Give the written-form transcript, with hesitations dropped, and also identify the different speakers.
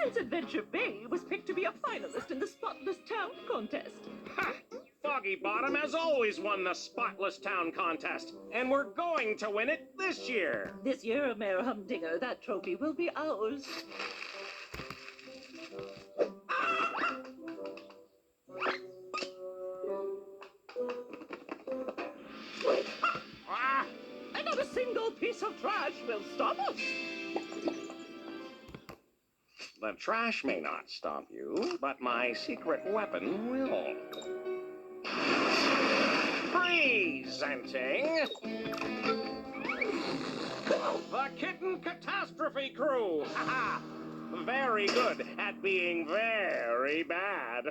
Speaker 1: since Adventure Bay was picked to be a finalist in the Spotless Town contest.
Speaker 2: Ha! Foggy Bottom has always won the Spotless Town contest, and we're going to win it this year.
Speaker 1: This year, Mayor Humdinger, that trophy will be ours.
Speaker 2: Ah!
Speaker 1: And not a single piece of trash will stop us.
Speaker 2: The trash may not stop you, but my secret weapon will. Presenting the Kitten Catastrophe Crew. Ha ha! Very good at being very bad.